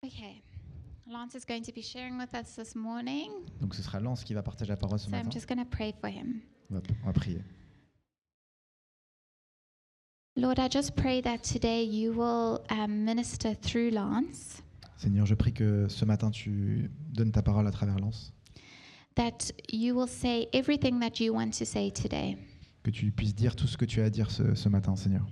Okay. Lance is going to be sharing with us this morning. Donc ce sera Lance qui va partager la parole ce So matin. I'm just going to pray for him. On va prier. Lord, I just pray that today you will minister through Lance, Seigneur, je prie que ce matin tu donnes ta parole à travers Lance, that you will say everything that you want to say today. que tu puisses dire tout ce que tu as à dire ce matin, Seigneur.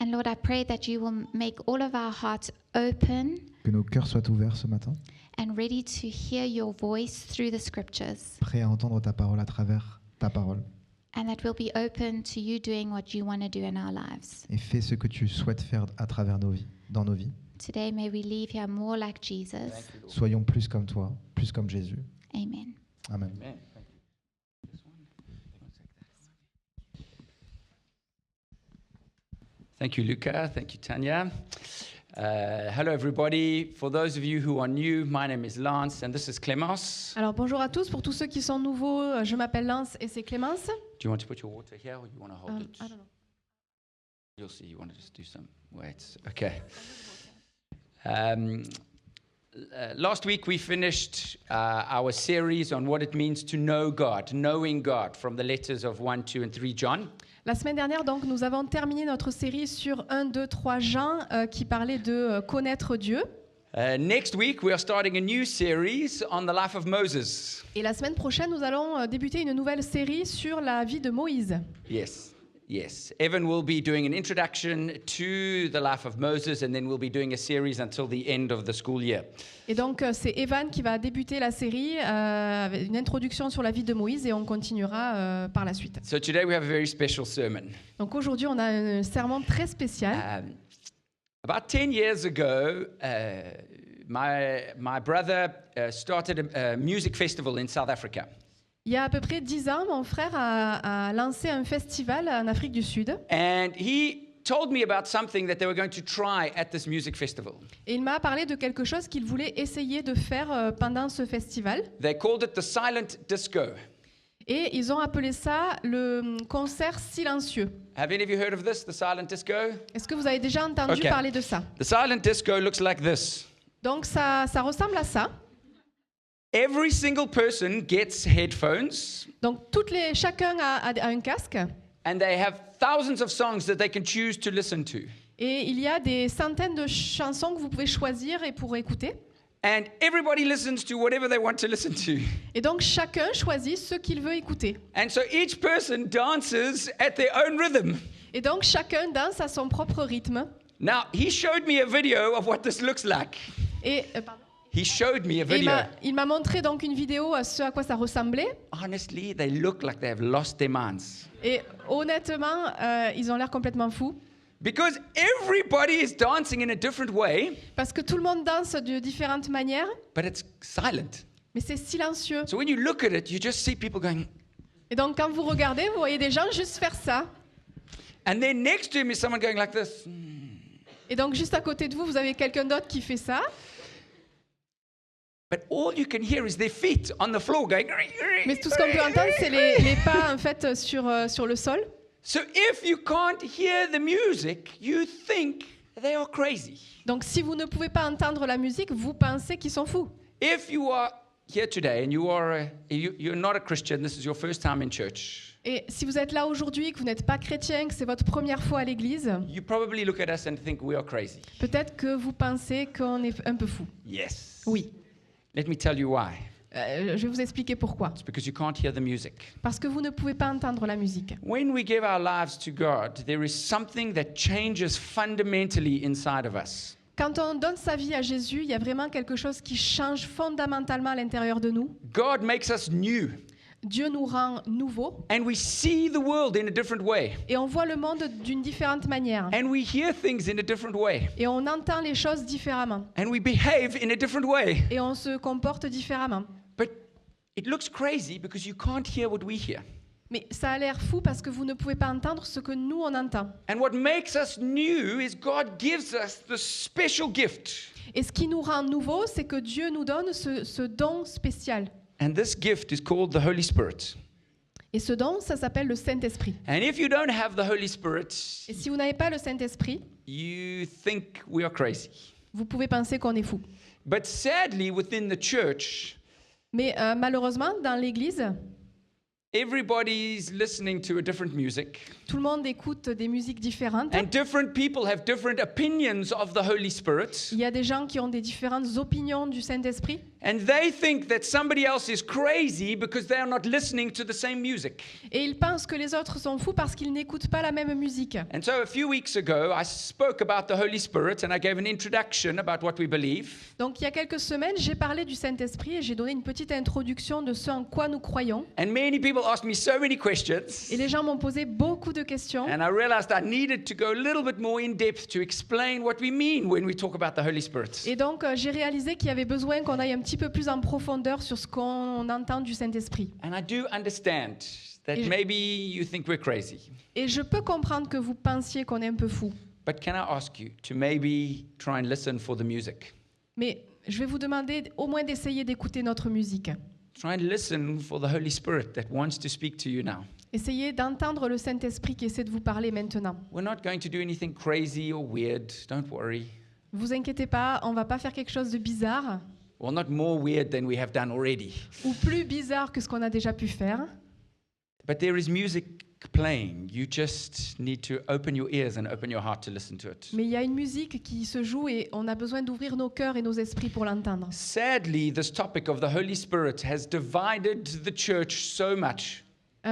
And Lord, I pray that you will make all of our hearts open Que nos cœurs soient ouverts ce matin, and ready to hear your voice through the scriptures, prêts à entendre ta parole à travers ta parole. and that we'll be open to you doing what you want to do in our lives. Et fais ce que tu souhaites faire à travers nos vies, dans nos vies. Today, may we leave here more like Jesus. Soyons plus comme toi, plus comme Jésus. Amen. Amen. Amen. Thank you, Luca. Thank you, Tanya. Hello, everybody. For those of you who are new, my name is Lance, and this is Clémence. Alors bonjour à tous, pour tous ceux qui sont nouveaux, je m'appelle Lance et c'est Clémence. Do you want to put your water here, or you want to hold it? I don't know. You'll see. You want to just do some weights. Okay. Last week we finished our series on what it means to know God, knowing God, from the letters of 1, 2, and 3 John. La semaine dernière, donc, nous avons terminé notre série sur 1, 2, 3 Jean qui parlait de connaître Dieu. Next week we are starting a new series on the life of Moses. Et la semaine prochaine, nous allons débuter une nouvelle série sur la vie de Moïse. Yes. Yes. Evan will be doing an introduction to the life of Moses, and then we'll be doing a series until the end of the school year. Et donc, c'est Evan qui va débuter la série avec une introduction sur la vie de Moïse et on continuera par la suite. So today we have a very special sermon. Donc aujourd'hui, on a un sermon très spécial. About 10 years ago, my brother started a music festival in South Africa. Il y a à peu près 10 ans, mon frère a lancé un festival en Afrique du Sud. And he told me about something that they were going to try at this music festival. Et il m'a parlé de quelque chose qu'il voulait essayer de faire pendant ce festival. They called it the silent disco. Et ils ont appelé ça le concert silencieux. Have any of you heard of this, the silent disco? Est-ce que vous avez déjà entendu Okay. parler de ça? The silent disco looks like this. Donc ça ressemble à ça. Every single person gets headphones, Donc chacun a un casque and they have thousands of songs that they can choose to listen to. et il y a des centaines de chansons que vous pouvez choisir et pour écouter. And everybody listens to whatever they want to listen to. Et donc chacun choisit ce qu'il veut écouter. And so each person dances at their own rhythm. Et donc chacun danse à son propre rythme. Now, he showed me a video of what this looks like. Et pardon. He showed me a Et video. il m'a montré donc une vidéo à ce à quoi ça ressemblait. Honestly, they look like they have lost their minds. Et honnêtement, ils ont l'air complètement fous. Because everybody is dancing in a different way, Parce que tout le monde danse de différentes manières, but it's silent. mais c'est silencieux. So when you look at it, you just see people going, Et donc quand vous regardez, vous voyez des gens juste faire ça. and then next to him is someone going like this. Et donc juste à côté de vous, vous avez quelqu'un d'autre qui fait ça. But all you can hear is their feet on the floor going. Mais tout ce qu'on peut entendre, c'est les pas en fait sur le sol. So if you can't hear the music, you think they are crazy. Donc si vous ne pouvez pas entendre la musique, vous pensez qu'ils sont fous. If you are here today and you're not a Christian, this is your first time in church, Et si vous êtes là aujourd'hui, que vous n'êtes pas chrétien, que c'est votre première fois à l'église, you probably look at us and think we are crazy. peut-être que vous pensez qu'on est un peu fou. Yes. Oui. Let me tell you why. Je vais vous expliquer pourquoi. It's because you can't hear the music. Parce que vous ne pouvez pas entendre la musique. When we give our lives to God, there is something that changes fundamentally inside of us. Quand on donne sa vie à Jésus, il y a vraiment quelque chose qui change fondamentalement à l'intérieur de nous. God makes us new, Dieu nous rend nouveaux and we see the world in a different way, et on voit le monde d'une différente manière. and we hear things in a different way, Et on entend les choses différemment. and we behave in a different way. Et on se comporte différemment. But it looks crazy because you can't hear what we hear. Mais ça a l'air fou parce que vous ne pouvez pas entendre ce que nous, on entend. And what makes us new is God gives us the special gift. Et ce qui nous rend nouveaux, c'est que Dieu nous donne ce don spécial. And this gift is called the Holy Spirit. Et ce don, ça s'appelle le Saint-Esprit. And if you don't have the Holy Spirit, Et si vous n'avez pas le Saint-Esprit, you think we are crazy. vous pouvez penser qu'on est fou. But sadly, within the church, Mais malheureusement, dans l'Église, everybody's listening to a different music. tout le monde écoute des musiques différentes. And different people have different opinions of the Holy Spirit. Il y a des gens qui ont des différentes opinions du Saint-Esprit. And they think that somebody else is crazy because they are not listening to the same music. Et ils pensent que les autres sont fous parce qu'ils n'écoutent pas la même musique. And so a few weeks ago, I spoke about the Holy Spirit and I gave an introduction about what we believe. Donc il y a quelques semaines, j'ai parlé du Saint-Esprit et j'ai donné une petite introduction de ce en quoi nous croyons. And many people asked me so many questions. Et les gens m'ont posé beaucoup de questions. And I realized I needed to go a little bit more in depth to explain what we mean when we talk about the Holy Spirit. Et donc j'ai réalisé qu'il y avait besoin qu'on aille un petit peu plus en profondeur sur ce qu'on entend du Saint-Esprit. And I do understand that maybe you think we're crazy. Et je peux comprendre que vous pensiez qu'on est un peu fou. But can I ask you to maybe try and listen for the music? Mais je vais vous demander au moins d'essayer d'écouter notre musique. Try and listen for the Holy Spirit that wants to speak to you now. Essayez d'entendre le Saint-Esprit qui essaie de vous parler maintenant. We're not going to do anything crazy or weird. Don't worry. Vous inquiétez pas, on va pas faire quelque chose de bizarre Well, not more weird than we have done already. ou plus bizarre que ce qu'on a déjà pu faire. But there is music playing. You just need to open your ears and open your heart to listen to it. Mais il y a une musique qui se joue et on a besoin d'ouvrir nos cœurs et nos esprits pour l'entendre. Sadly, this topic of the Holy Spirit has divided the church so much.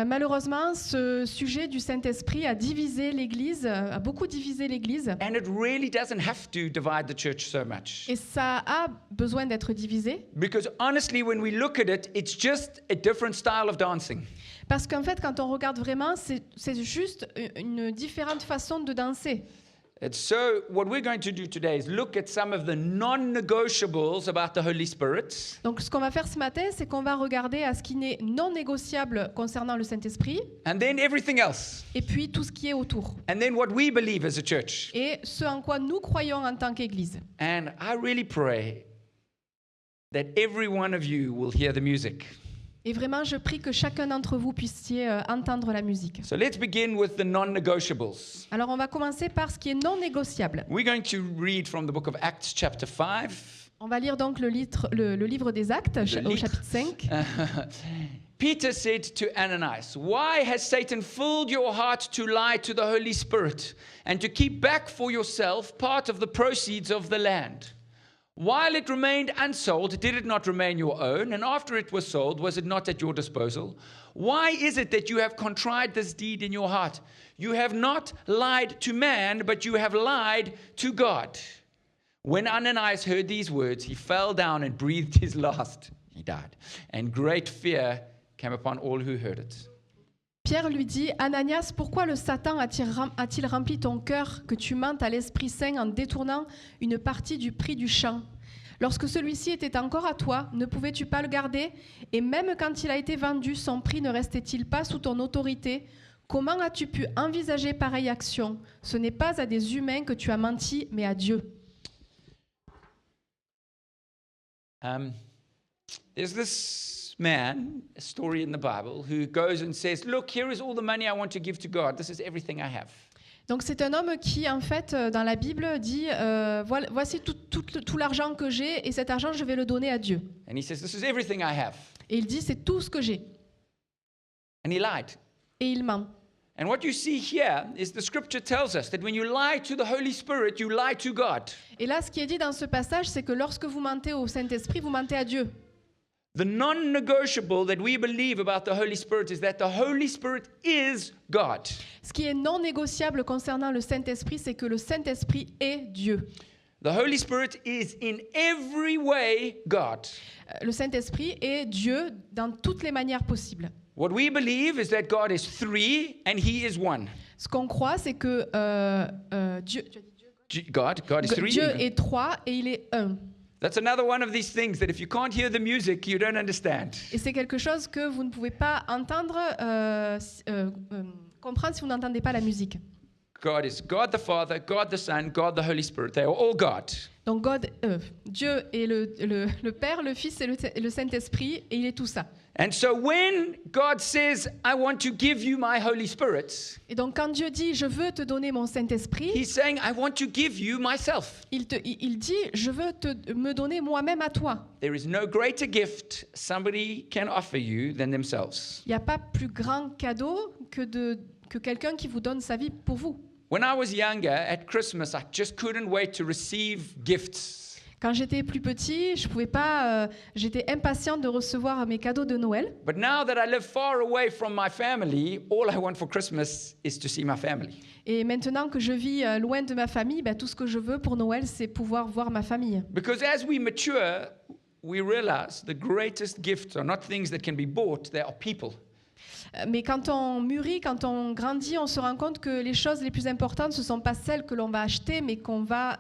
Malheureusement, ce sujet du Saint-Esprit a divisé l'Église, a beaucoup divisé l'Église. And it really doesn't have to divide the church so much. Et ça a besoin d'être divisé. Because honestly, when we look at it, it's just a different style of dancing. Parce qu'en fait, quand on regarde vraiment, c'est juste une différente façon de danser. And so what we're going to do today is look at some of the non-negotiables about the Holy Spirit. Donc ce qu'on va faire ce matin, c'est qu'on va regarder à ce qui n'est non négociable concernant le Saint-Esprit, And then everything else. et puis tout ce qui est autour. And then what we believe as a church. Et ce en quoi nous croyons en tant qu'Église. And I really pray that every one of you will hear the music. Et vraiment, je prie que chacun d'entre vous puissiez entendre la musique. So let's begin with the non-negotiables. Alors on va commencer par ce qui est non négociable. We're going to read from the book of Acts chapter 5. On va lire donc le livre des Actes au chapitre 5. Peter said to Ananias, "Why has Satan filled your heart to lie to the Holy Spirit and to keep back for yourself part of the proceeds of the land? While it remained unsold, did it not remain your own? And after it was sold, was it not at your disposal? Why is it that you have contrived this deed in your heart? You have not lied to man, but you have lied to God." When Ananias heard these words, he fell down and breathed his last. He died. And great fear came upon all who heard it. Pierre lui dit, Ananias, pourquoi le Satan a-t-il rempli ton cœur que tu mentes à l'Esprit Saint en détournant une partie du prix du champ? Lorsque celui-ci était encore à toi, ne pouvais-tu pas le garder? Et même quand il a été vendu, son prix ne restait-il pas sous ton autorité? Comment as-tu pu envisager pareille action? Ce n'est pas à des humains que tu as menti, mais à Dieu. There's this man, a story in the Bible, who goes and says, "Look, here is all the money I want to give to God. This is everything I have." Donc c'est un homme qui, en fait, dans la Bible, dit voici tout l'argent que j'ai et cet argent, je vais le donner à Dieu. And he says, "This is everything I have." Et il dit, c'est tout ce que j'ai. And he lied. Et il ment. And what you see here is the scripture tells us that when you lie to the Holy Spirit, you lie to God. Et là, ce qui est dit dans ce passage, c'est que lorsque vous mentez au Saint-Esprit, vous mentez à Dieu. The non-negotiable that we believe about the Holy Spirit is that the Holy Spirit is God. Ce qui est non négociable concernant le Saint-Esprit, c'est que le Saint-Esprit est Dieu. The Holy Spirit is in every way God. Le Saint-Esprit est Dieu dans toutes les manières possibles. What we believe is that God is three and He is one. Ce qu'on croit, c'est que Dieu God is three. Dieu est trois et il est un. That's another one of these things that if you can't hear the music, you don't understand. Et c'est quelque chose que vous ne pouvez pas entendre, comprendre si vous n'entendez pas la musique. God is God the Father, God the Son, God the Holy Spirit. They are all God. Donc Dieu est le Père, le Fils et le Saint-Esprit, et il est tout ça. And so when God says, I want to give you my Holy Spirit, Et donc quand Dieu dit, je veux te donner mon Saint-Esprit, he's saying, I want to give you myself. il dit, je veux me donner moi-même à toi. There is no greater gift somebody can offer you than themselves. Il n'y a pas plus grand cadeau que quelqu'un qui vous donne sa vie pour vous. When I was younger, at Christmas, I just couldn't wait to receive gifts. Quand j'étais plus petit, je pouvais pas, j'étais impatiente de recevoir mes cadeaux de Noël. But now that I live far away from my family, all I want for Christmas is to see my family. Et maintenant que je vis loin de ma famille, tout ce que je veux pour Noël, c'est pouvoir voir ma famille. Because as we mature, we realize the greatest gifts are not things that can be bought, they are people. Mais quand on mûrit, quand on grandit, on se rend compte que les choses les plus importantes, ce ne sont pas celles que l'on va acheter, mais qu'on va...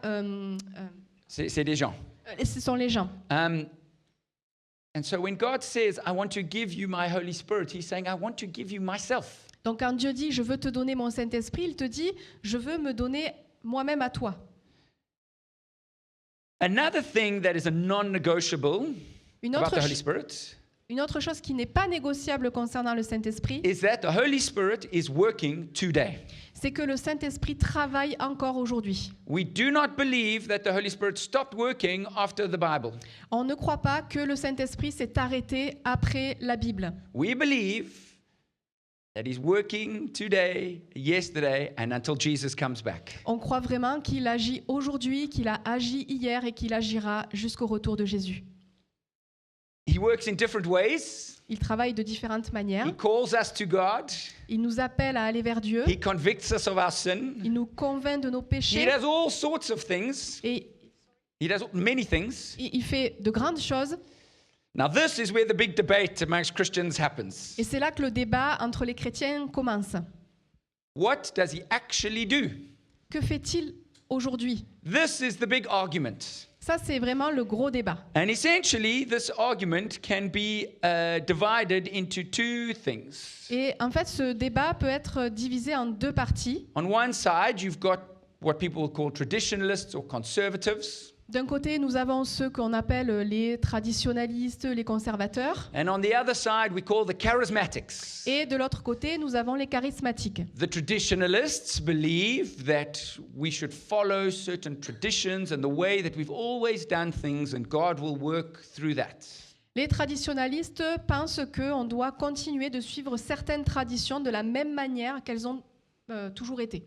C'est des gens. ce sont les gens. And so when God says, I want to give you my Holy Spirit, he's saying, I want to give you myself. Donc quand Dieu dit, je veux te donner mon Saint-Esprit, il te dit, je veux me donner moi-même à toi. Another thing that is a non-negotiable Une about autre, the Holy Spirit une autre chose qui n'est pas négociable concernant le Saint-Esprit, is that the Holy Spirit is working today. c'est que le Saint-Esprit travaille encore aujourd'hui. We do not believe that the Holy Spirit stopped working after the Bible. On ne croit pas que le Saint-Esprit s'est arrêté après la Bible. We believe that he's working today, yesterday, and until Jesus comes back. On croit vraiment qu'il agit aujourd'hui, qu'il a agi hier et qu'il agira jusqu'au retour de Jésus. He works in different ways. Il travaille de différentes manières. He calls us to God. Il nous appelle à aller vers Dieu. He convicts us of our sin. Il nous convainc de nos He péchés. does all sorts of things. Et He does many things. il fait de grandes choses. Now, this is where the big debate amongst Christians happens. Et c'est là que le débat entre les chrétiens commence. What does he actually do? Que fait-il aujourd'hui? This is the big argument. Ça, c'est vraiment le gros débat. And essentially, this argument can be divided into two things. Et en fait, ce débat peut être divisé en deux parties. On one side, you've got what people call traditionalists or conservatives. D'un côté, nous avons ceux qu'on appelle les traditionalistes, les conservateurs. And on the other side, we call the charismatics. Et de l'autre côté, nous avons les charismatiques. The traditionalists believe that we should follow certain traditions and the way that we've always done things, and God will work through that. Les traditionalistes pensent qu'on doit continuer de suivre certaines traditions de la même manière qu'elles ont toujours été.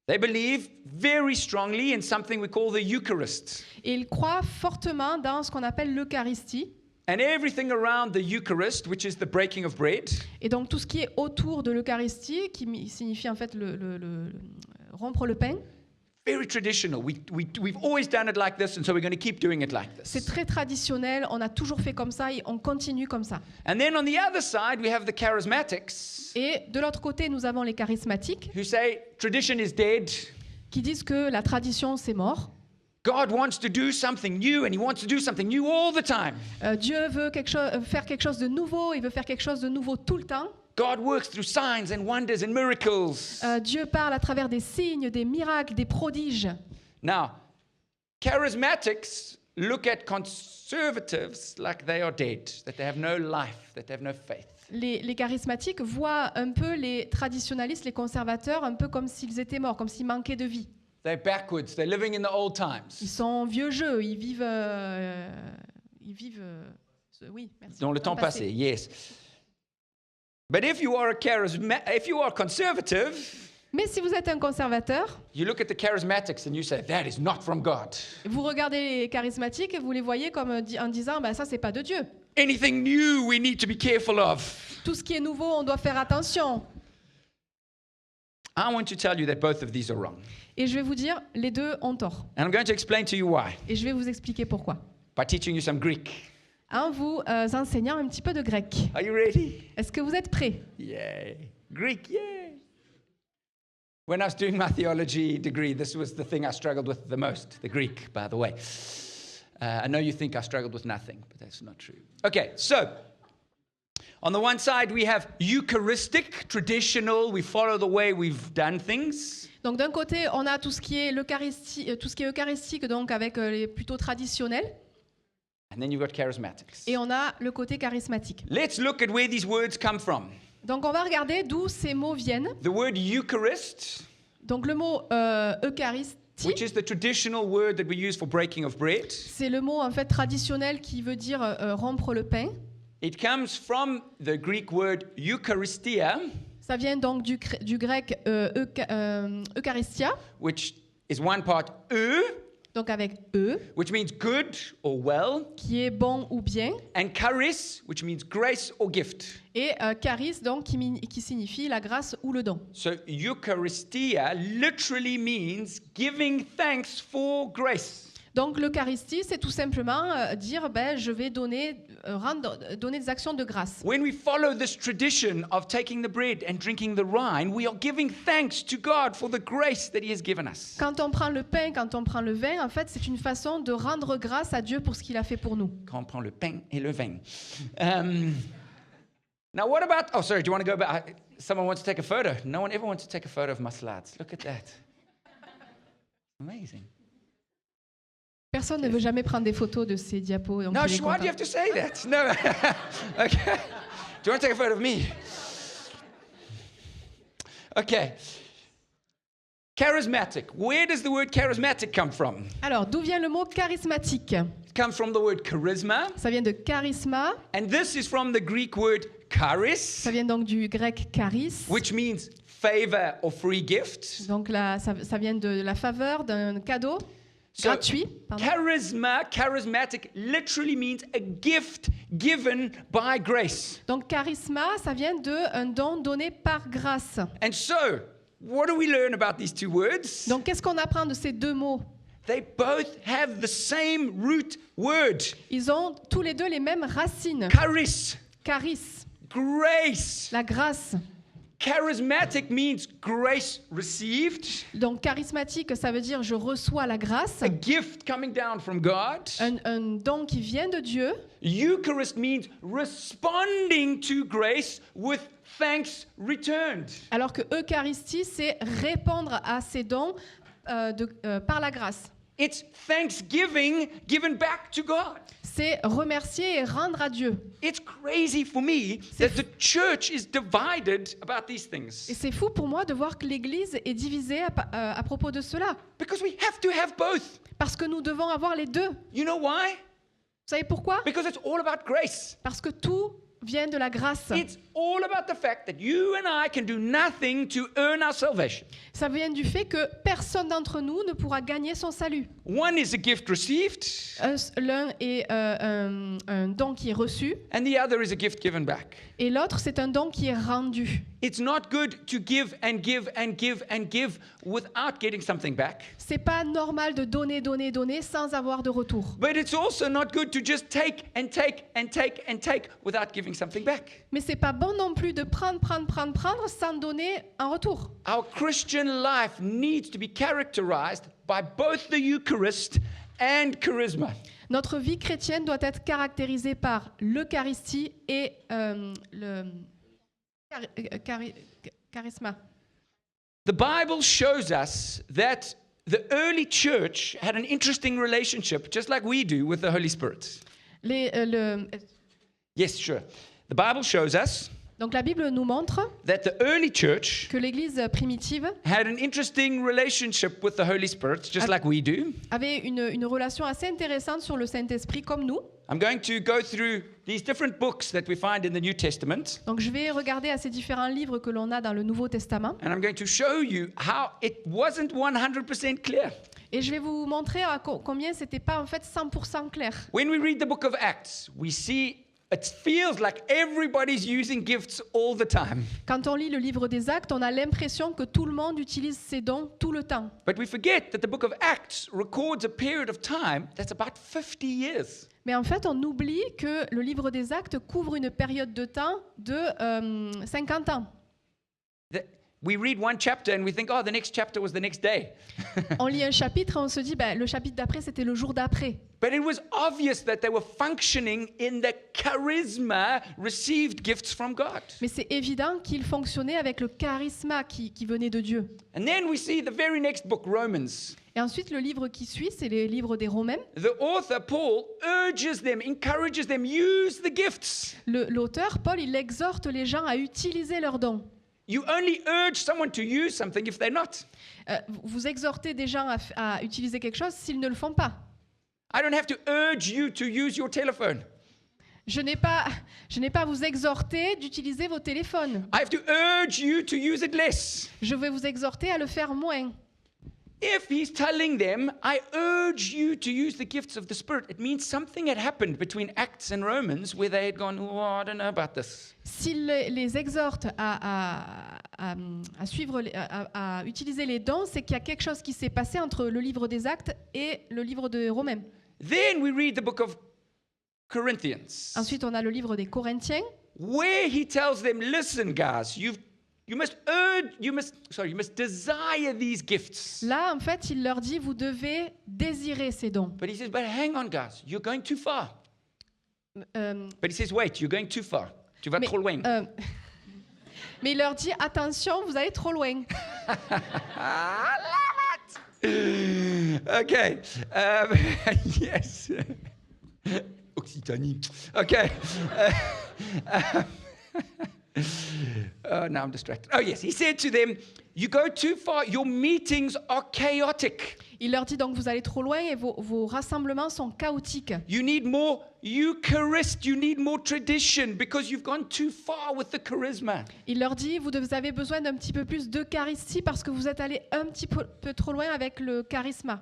They believe very strongly in something we call the Eucharist. Et ils croient fortement dans ce qu'on appelle l'Eucharistie. And everything around the Eucharist, which is the breaking of bread, Et donc tout ce qui est autour de l'Eucharistie, qui signifie en fait rompre le pain, very traditional. We've always done it like this, and so we're going to keep doing it like c'est this. très traditionnel, on a toujours fait comme ça et on continue comme ça. And then on the other side, we have the charismatics Et de l'autre côté, nous avons les charismatiques who say tradition is dead. qui disent que la tradition, c'est mort. God wants to do something new, and he wants to do something new all the time. Dieu veut faire quelque chose de nouveau, il veut faire quelque chose de nouveau tout le temps. God works through signs and wonders and miracles. Dieu parle à travers des signes, des miracles, des prodiges. Now, charismatics look at conservatives like they are dead, that they have no life, that they have no faith. Les charismatiques voient un peu les traditionalistes, les conservateurs, un peu comme s'ils étaient morts, comme s'ils manquaient de vie. They're backwards. They're living in the old Ils times. sont vieux jeux, ils vivent oui, merci. Dans le temps passé, yes. But if you are conservative, Mais si vous êtes un conservateur, you look at the charismatics and you say, that is not from God. vous regardez les charismatiques et vous les voyez comme en disant, ça c'est pas de Dieu. Anything new we need to be careful of. Tout ce qui est nouveau, on doit faire attention. I want to tell you that both of these are wrong. Et je vais vous dire, les deux ont tort. And I'm going to explain to you why Et je vais vous expliquer pourquoi. by teaching you some Greek. En vous enseignant un petit peu de grec. Are you ready? Est-ce que vous êtes prêts? Yay. Greek, yay. When I was doing my theology degree, this was the thing I struggled with the most, the Greek, by the way. I know you think I struggled with nothing, but that's not true. Okay, so On the one side, we have Eucharistic, traditional, we follow the way we've done things. Donc d'un côté, on a tout ce qui est eucharistique, donc avec les plutôt traditionnels, And then you've got charismatics. et on a le côté charismatique. Let's look at where these words come from. Donc on va regarder d'où ces mots viennent. The word Eucharist, Donc le mot Eucharistie, which is the traditional word that we use for breaking of bread. c'est le mot en fait traditionnel qui veut dire rompre le pain. It comes from the Greek word Eucharistia, Ça vient donc du grec Eucharistia, which is one part donc avec E, which means good or well, qui est bon ou bien, and charis, which means grace or gift. et charis, donc qui signifie la grâce ou le don. So Eucharistia literally means giving thanks for grace. Donc l'Eucharistie, c'est tout simplement dire, je vais donner des actions de grâce. When we follow this tradition of taking the bread and drinking the wine, we are giving thanks to God for the grace that He has given us. Quand on prend le pain, quand on prend le vin, en fait, c'est une façon de rendre grâce à Dieu pour ce qu'il a fait pour nous. Quand on prend le pain et le vin. Now, what about? Oh, sorry. Do you want to go back? Someone wants to take a photo. No one ever wants to take a photo of my slides. Look at that. Amazing. Personne ne veut jamais prendre des photos de ces diapos. Donc No, il est why do content. you have to say that? No. Okay. Do you want to take a photo of me? Okay. Charismatic. Where does the word charismatic come from? Alors, d'où vient le mot charismatique? It comes from the word charisma, Ça vient de charisma, and this is from the Greek word charis, ça vient donc du grec charis, which means favor or free gift. donc ça vient de la faveur d'un cadeau So, gratuit. Pardon. charismatic literally means a gift given by grace. Donc charisma, ça vient d'un don donné par grâce. And so, what do we learn about these two words? Donc qu'est-ce qu'on apprend de ces deux mots? They both have the same root word. Ils ont tous les deux les mêmes racines. Charis, Charis, grace. la grâce. Charismatic means grace received, Donc charismatique, ça veut dire je reçois la grâce, a gift coming down from God. un don qui vient de Dieu. Eucharist means responding to grace with thanks returned. Alors que Eucharistie, c'est répondre à ces dons par la grâce. It's thanksgiving given back to God. C'est remercier et rendre à Dieu. It's crazy for me that the church is divided about these Et things. c'est fou pour moi de voir que l'Église est divisée à propos de cela. Because we have to have both. Parce que nous devons avoir les deux. You know why? Vous savez pourquoi? Because it's all about grace. Parce que tout vient de la grâce. It's all about the fact that you and I can do nothing to earn our salvation. Ça vient du fait que personne d'entre nous ne pourra gagner son salut. One is a gift received, L'un est un don qui est reçu and the other is a gift given back. et l'autre c'est un don qui est rendu. It's not good to give and give and give and give without getting something back. C'est pas normal de donner, donner, donner sans avoir de retour. But it's also not good to just take and take and take and take without giving something back. Mais c'est pas bon non plus de prendre sans donner un retour. Our Christian life needs to be characterized by both the Eucharist and charisma. Notre vie chrétienne doit être caractérisée par l'Eucharistie et le charisma. The Bible shows us that the early church had an interesting relationship, just like we do with the Holy Spirit. Yes, sure. The Bible shows us Donc la Bible nous montre that the early church que l'Église primitive had an interesting relationship with the Holy Spirit, just like we do. avait une relation assez intéressante sur le Saint-Esprit comme nous. I'm going to go through these different books that we find in the New Testament, Donc je vais regarder à ces différents livres que l'on a dans le Nouveau Testament and I'm going to show you how it wasn't 100% clear. et je vais vous montrer combien c'était pas en fait 100% clair. When we read the book of Acts, we see it feels like everybody's using gifts all the time. Quand on lit le livre des Actes, on a l'impression que tout le monde utilise ses dons tout le temps. But we forget that the book of Acts records a period of time that's about 50 years. Mais en fait, on oublie que le livre des Actes couvre une période de temps de 50 ans. We read one chapter and we think, oh, the next chapter was the next day. On lit un chapitre et on se dit, le chapitre d'après, c'était le jour d'après. But it was obvious that they were functioning in the charisma received gifts from God. Mais c'est évident qu'ils fonctionnaient avec le charisme qui venait de Dieu. And then we see the very next book, Romans. Et ensuite, le livre qui suit, c'est le livre des Romains. The author, Paul, urges them, encourages them, use the gifts. L'auteur, Paul, il exhorte les gens à utiliser leurs dons. You only urge someone to use something if they're not. Vous exhortez des gens à utiliser quelque chose s'ils ne le font pas. I don't have to urge you to use your telephone. Je n'ai pas à vous exhorter d'utiliser vos téléphones. I have to urge you to use it less. Je vais vous exhorter à le faire moins. If he's telling them, I urge you to use the gifts of the Spirit, it means something had happened between Acts and Romans where they had gone, oh, I don't know about this. S'il les exhorte à suivre, à utiliser les dons, c'est qu'il y a quelque chose qui s'est passé entre le livre des Actes et le livre de Romains. Then we read the book of Corinthians, Ensuite, on a le livre des Corinthiens, where he tells them, listen, guys, you must desire these gifts. Là, en fait, il leur dit, vous devez désirer ces dons. But he says, but hang on, guys, you're going too far. Euh, But he says, wait, you're going too far. Tu vas mais, trop loin. mais il leur dit, attention, vous allez trop loin. Okay. Yes. Occitanie. Okay. Oh, now I'm distracted. Oh, yes. He said to them, you go too far. Your meetings are chaotic. Il leur dit donc, vous allez trop loin et vos rassemblements sont chaotiques. You need more Eucharist. You need more tradition because you've gone too far with the charisma. Il leur dit, vous avez besoin d'un petit peu plus d'Eucharistie parce que vous êtes allé un petit peu trop loin avec le charisme.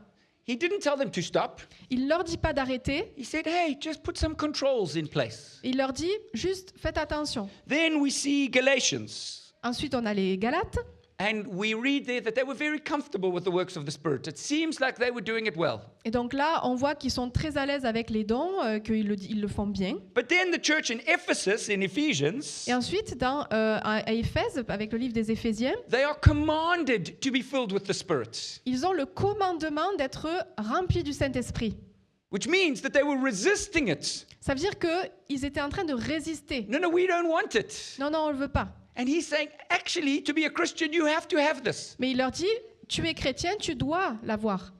He didn't tell them to stop. Il ne leur dit pas d'arrêter. He said, hey, just put some controls in place. Il leur dit, juste faites attention. Then we see Galatians. Ensuite, on a les Galates. And we read there that they were very comfortable with the works of the Spirit. It seems like they were doing it well. Et donc là, on voit qu'ils sont très à l'aise avec les dons, qu'ils le font bien. But then the church in Ephesus, in Ephesians, Et ensuite, à Éphèse, avec le livre des Éphésiens, they are commanded to be filled with the Spirit, ils ont le commandement d'être remplis du Saint-Esprit. which means that they were resisting it. Ça veut dire qu'ils étaient en train de résister. No, we don't want it. Non, on ne le veut pas. And he's saying, actually, to be a Christian, you have to have this. Mais il leur dit, tu es chrétien, tu dois l'avoir.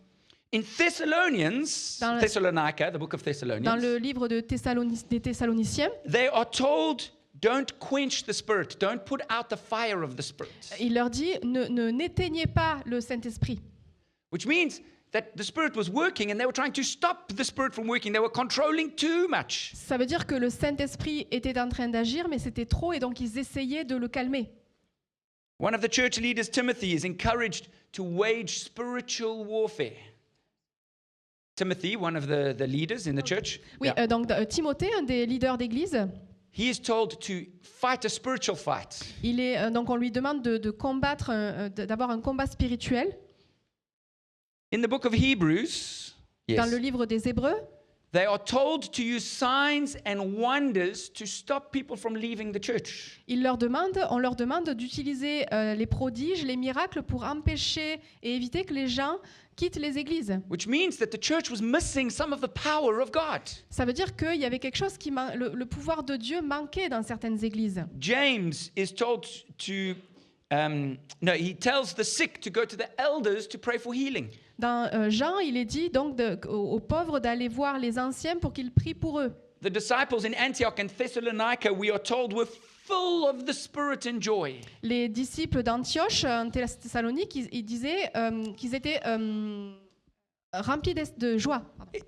In Thessalonica, the book of Dans Thessalonians, le livre des Thessaloniciens, they are told, don't quench the Spirit, don't put out the fire of the Spirit. il leur dit, n'éteignez pas le Saint-Esprit. Which means that the Spirit was working and they were trying to stop the Spirit from working. They were controlling too much. Ça veut dire que le Saint-Esprit était en train d'agir, mais c'était trop, et donc ils essayaient de le calmer. One of the church leaders, Timothy, is encouraged to wage spiritual warfare. Timothy, one of the leaders in the church, Oui, donc Timothée, un des leaders d'église, he is told to fight a spiritual fight. donc on lui demande de combattre, d'avoir un combat spirituel. In the book of Hebrews, Dans le livre des Hébreux, they are told to use signs and wonders to stop people from leaving the church. on leur demande d'utiliser les prodiges, les miracles pour empêcher et éviter que les gens quittent les églises. Which means that the church was missing some of the power of God. Ça veut dire qu'il y avait quelque chose le pouvoir de Dieu manquait dans certaines églises. James is told to, he tells the sick to go to the elders to pray for healing. Dans Jean, il est dit donc aux pauvres d'aller voir les anciens pour qu'ils prient pour eux. The disciples in Antioch and Thessalonica, we are told, were full of the Spirit and joy. Les disciples d'Antioche, en Thessalonique, ils disaient qu'ils étaient remplis de joie.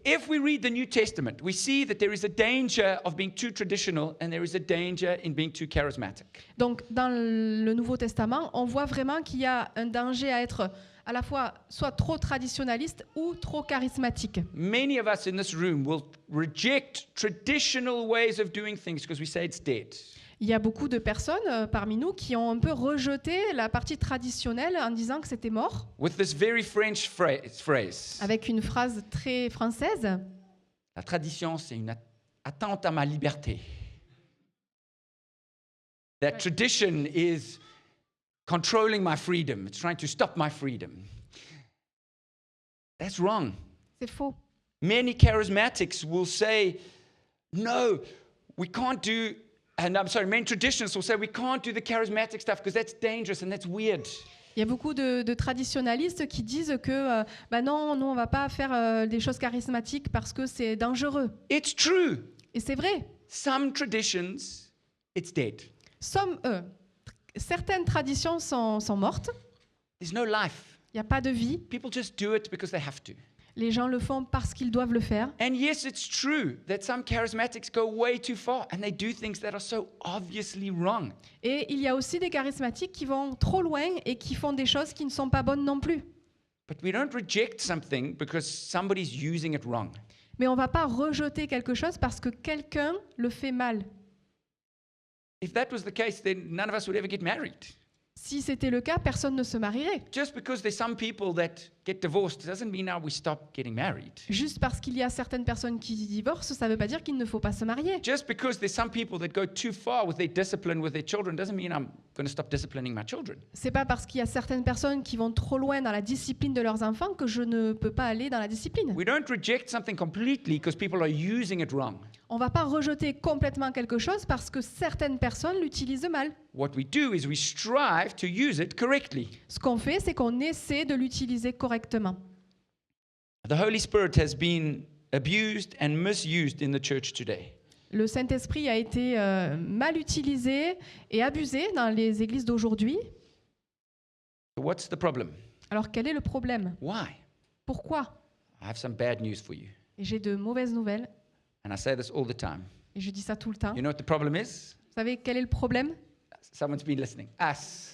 If we read the New Testament, we see that there is a danger of being too traditional and there is a danger in being too charismatic. Donc, dans le Nouveau Testament, on voit vraiment qu'il y a un danger à être à la fois soit trop traditionnaliste ou trop charismatique. Many of us in this room will reject traditional ways of doing things because we say it's dead. Il y a beaucoup de personnes parmi nous qui ont un peu rejeté la partie traditionnelle en disant que c'était mort, With this very French phrase, avec une phrase très française. la tradition, c'est une attente à ma liberté. That tradition is controlling my freedom. It's trying to stop my freedom. That's wrong. C'est faux. Many charismatics will say, no, we can't do, many traditionalists will say we can't do the charismatic stuff because that's dangerous and that's weird. Il y a beaucoup de traditionalistes qui disent que non, on va pas faire des choses charismatiques parce que c'est dangereux. It's true. Et c'est vrai. Some traditions, it's dead. Certaines traditions sont mortes. There's no life. Il n'y a pas de vie. People just do it because they have to. Les gens le font parce qu'ils doivent le faire. And yes, it's true that some charismatics go way too far and they do things that are so obviously wrong. Et il y a aussi des charismatiques qui vont trop loin et qui font des choses qui ne sont pas bonnes non plus. But we don't reject something because somebody's using it wrong. Mais on ne va pas rejeter quelque chose parce que quelqu'un le fait mal. If that was the case, then none of us would ever get married. Si c'était le cas, personne ne se marierait. Just because there's some people that get divorced doesn't mean now we stop getting married. Juste parce qu'il y a certaines personnes qui divorcent, ça ne veut pas dire qu'il ne faut pas se marier. Just because there's some people that go too far with their discipline with their children doesn't mean I'm going to stop disciplining my children. C'est pas parce qu'il y a certaines personnes qui vont trop loin dans la discipline de leurs enfants que je ne peux pas aller dans la discipline. We don't reject something completely because people are using it wrong. On va pas rejeter complètement quelque chose parce que certaines personnes l'utilisent mal. What we do is we strive to use it correctly. Ce qu'on fait, c'est qu'on essaie de l'utiliser correctement. The Holy Spirit has been abused and misused in the church today. Le Saint-Esprit a été mal utilisé et abusé dans les églises d'aujourd'hui. So what's the problem? Alors quel est le problème? Why? Pourquoi? I have some bad news for you. Et j'ai de mauvaises nouvelles, And I say this all the time. et je dis ça tout le temps. You know what the problem is? Vous savez quel est le problème? Someone's been listening. Us.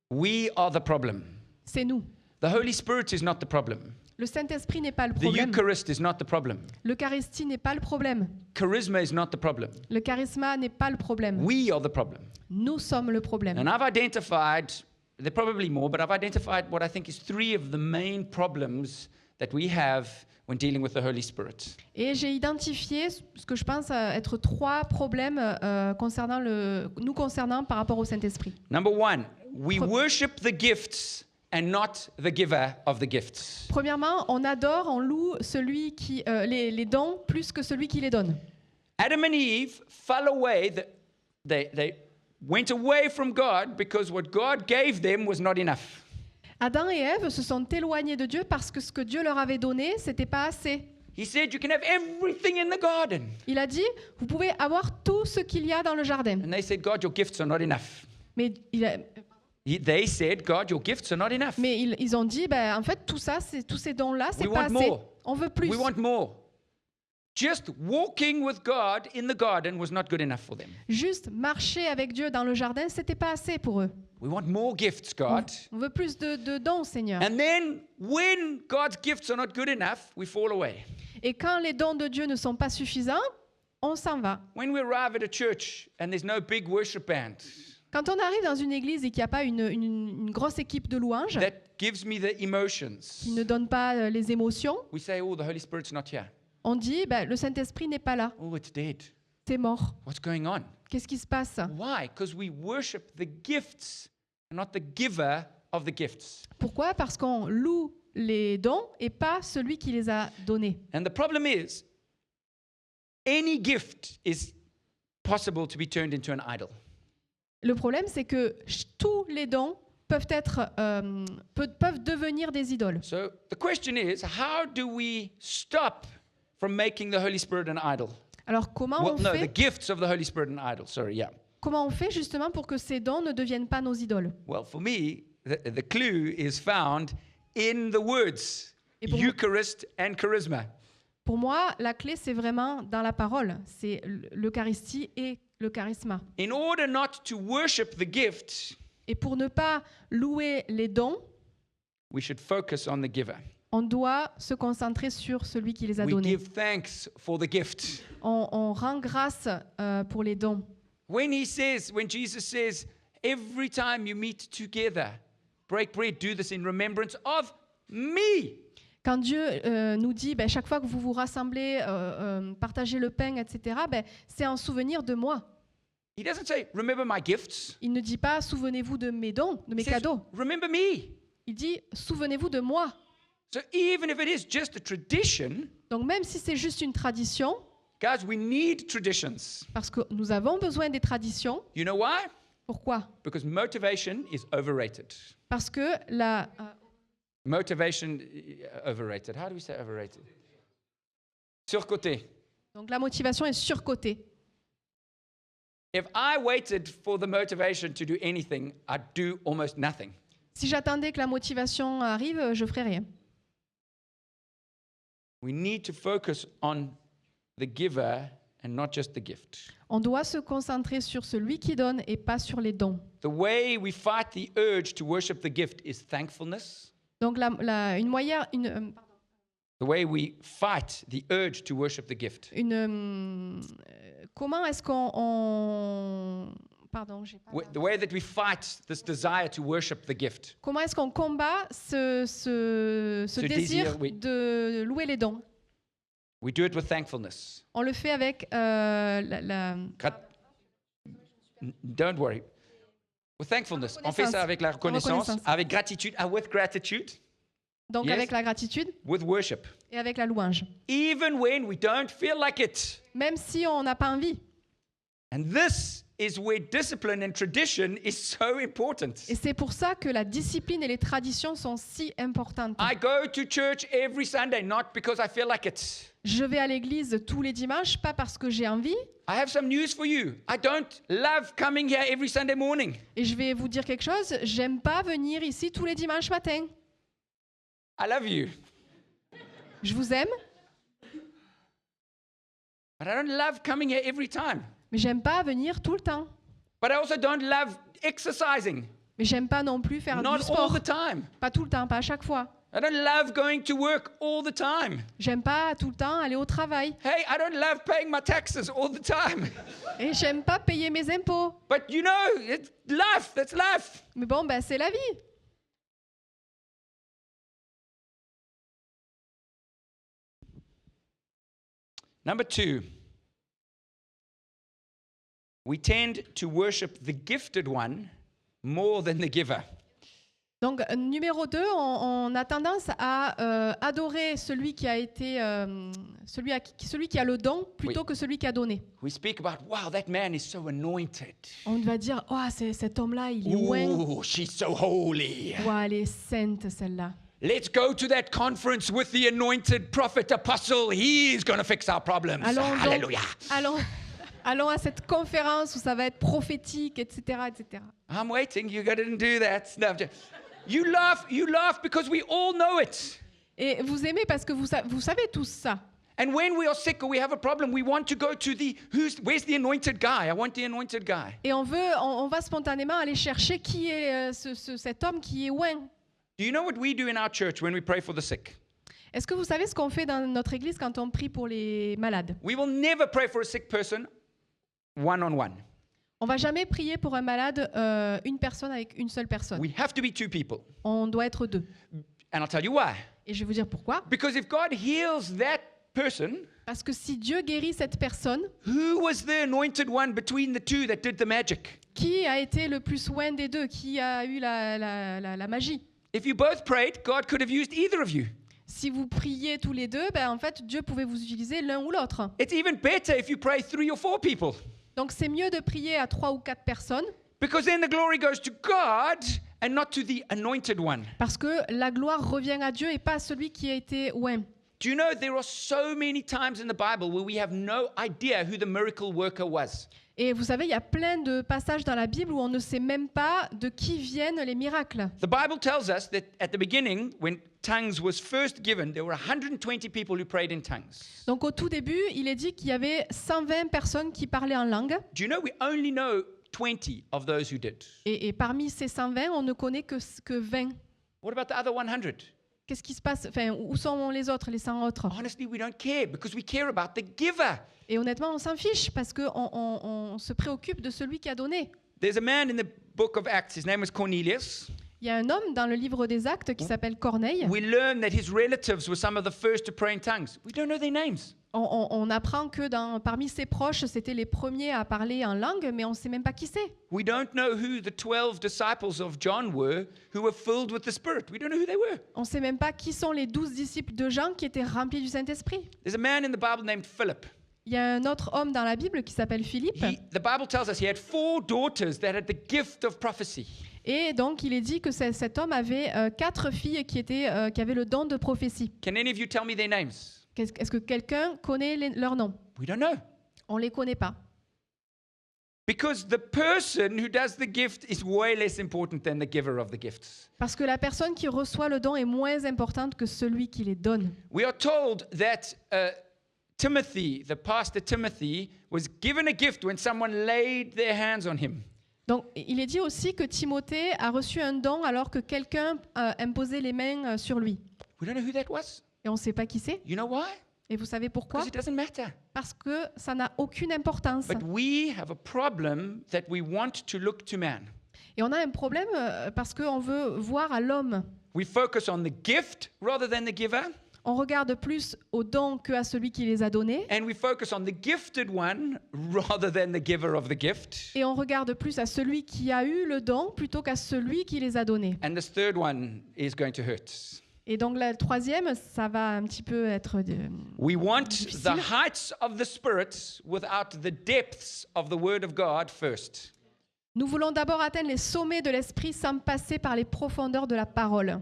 We are the problem. C'est nous. The Holy Spirit is not the problem. Le Saint-Esprit n'est pas le The problème. Eucharist is not the problem. L'Eucharistie n'est pas le problème. Charisma is not the problem. Le charisme n'est pas le problème. We are the problem. Nous sommes le problème. And I've identified, there are probably more, but I've identified what I think is 3 of the main problems that we have when dealing with the Holy Spirit. Et j'ai identifié ce que je pense être 3 problèmes nous concernant par rapport au Saint-Esprit. Number 1, we Pre- worship the gifts and not the giver of the gifts. Premièrement, on adore, on loue celui qui les dons plus que celui qui les donne. Adam and Eve fell away, they went away from God because what God gave them was not enough. Adam et Ève se sont éloignés de Dieu parce que ce que Dieu leur avait donné, c'était pas assez. He said, you can have everything in the garden. Il a dit, vous pouvez avoir tout ce qu'il y a dans le jardin. And they said, God, your gifts are not enough. Mais, They said, God, your gifts are not enough. ils ont dit, en fait, tous ces dons-là, c'est We pas want assez. more. On veut plus. We want more. Just walking with God in the garden was not good enough for them. Juste marcher avec Dieu dans le jardin, c'était pas assez pour eux. We want more gifts, God. On veut plus de dons, Seigneur. And then when God's gifts are not good enough, we fall away. Et quand les dons de Dieu ne sont pas suffisants, on s'en va. When we arrive at a church and there's no big worship band, Quand on arrive dans une église et qu'il n'y a pas une grosse équipe de louanges that gives me the emotions, qui ne donne pas les émotions, we say, oh, the Holy Spirit's not here. on dit le Saint-Esprit n'est pas là, Oh, it's dead. c'est mort. What's going on? Qu'est-ce qui se passe? Why? Because we worship the gifts and not the giver of the gifts. Pourquoi? Parce qu'on loue les dons et pas celui qui les a donnés. And the problem is, any gift is possible to be turned into an idol. Le problème, c'est que tous les dons peuvent devenir des idoles. So the question is, how do we stop from making the Holy Spirit an idol? Alors comment Well, on no, the fait? gifts of the Holy Spirit an idol. Sorry, yeah. Comment on fait justement pour que ces dons ne deviennent pas nos idoles? Well, for me, the clue is found in the words Et pour moi- Eucharist and charisma. Pour moi, la clé, c'est vraiment dans la parole. C'est l'Eucharistie et le charisme. In order not to worship the gift, Et pour ne pas louer les dons, we should focus on the giver. on doit se concentrer sur celui qui les a We donnés. give thanks for the gift. On rend grâce pour les dons. When Jesus says, every time you meet together, break bread, do this in remembrance of me. Quand Dieu nous dit, chaque fois que vous vous rassemblez, partagez le pain, etc., c'est en souvenir de moi. He doesn't say, remember my gifts. Il ne dit pas souvenez-vous de mes dons, de mes He says, cadeaux. remember me. Il dit souvenez-vous de moi. So even if it is just a tradition, Donc même si c'est juste une tradition, guys, we need traditions. parce que nous avons besoin des traditions. You know why? Pourquoi? Because motivation is overrated. Parce que la Motivation, overrated. How do we say overrated? Surcoté. donc la motivation est surcotée. If I waited for the motivation to do anything, I'd do almost nothing. Si j'attendais que la motivation arrive, je ferais rien. We need to focus on the giver and not just the gift. On doit se concentrer sur celui qui donne et pas sur les dons. The way we fight the urge to worship the gift is thankfulness. Donc The way we fight the urge to worship the gift. comment est-ce qu'on pardon, j'ai pas. The way that we fight this desire to worship the gift. Comment est-ce qu'on combat ce désir oui. de louer les dons? We do it with thankfulness. On le fait avec Don't worry. With thankfulness. On fait ça avec la reconnaissance, avec gratitude, with gratitude, donc Yes. avec la gratitude with worship. et avec la louange. Even when we don't feel like it. Même si on n'a pas envie. And this is where discipline and tradition is so important. Et c'est pour ça que la discipline et les traditions sont si importantes. I go to church every Sunday, not because I feel like it. Je vais à l'église tous les dimanches, pas parce que j'ai envie. I have some news for you. I don't love coming here every Sunday morning. Et je vais vous dire quelque chose, j'aime pas venir ici tous les dimanches matins. I love you. Je vous aime, But I don't love coming here every time. mais j'aime pas venir tout le temps. But I also don't love exercising. Mais j'aime pas non plus faire Not du all sport. the time. Pas tout le temps, pas à chaque fois. I don't love going to work all the time. J'aime pas tout le temps aller au travail. Hey, I don't love paying my taxes all the time. Et j'aime pas payer mes impôts. But you know, it's life. That's life. Mais bon, ben c'est la vie. Number 2. We tend to worship the gifted one more than the giver. Donc, numéro 2, on a tendance à adorer celui qui a été, celui qui a le don plutôt Oui. que celui qui a donné. We speak about, wow, that man is so anointed. On va dire, oh, cet homme-là, il est loin. Ooh, she's so holy. Ouais, elle est sainte, celle-là. Let's go to that conference with the anointed prophet apostle. He's going to fix our problems. Allons donc- Hallelujah. Allons à cette conférence où ça va être prophétique, etc., etc. I'm waiting. You didn't do that. No, you laugh because we all know it. Et vous aimez parce que vous savez tous ça. And when we are sick or we have a problem, we want to go to where's the anointed guy? I want the anointed guy. Et on va spontanément aller chercher qui est cet homme qui est loin. Do you know what we do in our church when we pray for the sick? Est-ce que vous savez ce qu'on fait dans notre église quand on prie pour les malades? We will never pray for a sick person one-on-one. On va jamais prier pour un malade, une personne avec une seule personne. We have to be 2 people. On doit être 2. And I'll tell you why. Et je vais vous dire pourquoi. Because if God heals that person, Parce que si Dieu guérit cette personne, who was the anointed one between the two that did the magic? qui a été le plus loin des deux? Qui a eu la magie? If you both prayed, God could have used either of you. Si vous priez tous les deux, ben, en fait, Dieu pouvait vous utiliser l'un ou l'autre. It's even better if you pray 3 or 4 people. Donc c'est mieux de prier à 3 ou 4 personnes Because then the glory goes to God and not to the anointed one. parce que la gloire revient à Dieu et pas à celui qui a été loin. Do you know there are so many times in the Bible where we have no idea who the miracle worker was? Et vous savez, il y a plein de passages dans la Bible où on ne sait même pas de qui viennent les miracles. The Bible tells us that at the beginning, when tongues was first given, there were 120 people who prayed in tongues. Donc au tout début, il est dit qu'il y avait 120 personnes qui parlaient en langue. Do you know we only know 20 of those who did? Et parmi ces 120, on ne connaît que 20. What about the other 100? Qu'est-ce qui se passe? Enfin, où sont les autres, les 100 autres? Honestly, we don't care because we care about the giver. Et honnêtement, on s'en fiche parce qu'on se préoccupe de celui qui a donné. There's a man in the book of Acts. His name was Cornelius. Il y a un homme dans le livre des Actes qui s'appelle Corneille. We learn that his relatives were some of the first to pray in tongues. We don't know their names. On apprend que parmi ses proches, c'était les premiers à parler en langue, mais on ne sait même pas qui c'est. We don't know who the 12 disciples of John were who were filled with the Spirit. We don't know who they were. On ne sait même pas qui sont les 12 disciples de Jean qui étaient remplis du Saint-Esprit. There's a man in the Bible named Philip. Il y a un autre homme dans la Bible qui s'appelle Philippe. The Bible tells us he had 4 daughters that had the gift of prophecy. Et donc, il est dit que cet homme avait 4 filles qui avaient le don de prophétie. Can any of you tell me their names? Est-ce que quelqu'un connaît leurs noms? We don't know. On ne les connaît pas. Because the person who does the gift is way less important than the giver of the gifts. Parce que la personne qui reçoit le don est moins importante que celui qui les donne. We are told that Timothy, the pastor Timothy, was given a gift when someone laid their hands on him. Donc, il est dit aussi que Timothée a reçu un don alors que quelqu'un imposait les mains sur lui. We don't know who that was. Et on ne sait pas qui c'est. You know why? Et vous savez pourquoi? Because it doesn't matter. Parce que ça n'a aucune importance. But we have a problem that we want to look to man. Et on a un problème parce qu'on veut voir à l'homme. We focus on the gift rather than the giver. On regarde plus au don qu'à celui qui les a donnés. And we focus on the gifted one rather than the giver of the gift. Et on regarde plus à celui qui a eu le don plutôt qu'à celui qui les a donnés. And this third one is going to hurt. Et donc la troisième, ça va un petit peu être We want difficile. the heights of the Spirit without the depths of the Word of God first. Nous voulons d'abord atteindre les sommets de l'esprit sans passer par les profondeurs de la parole.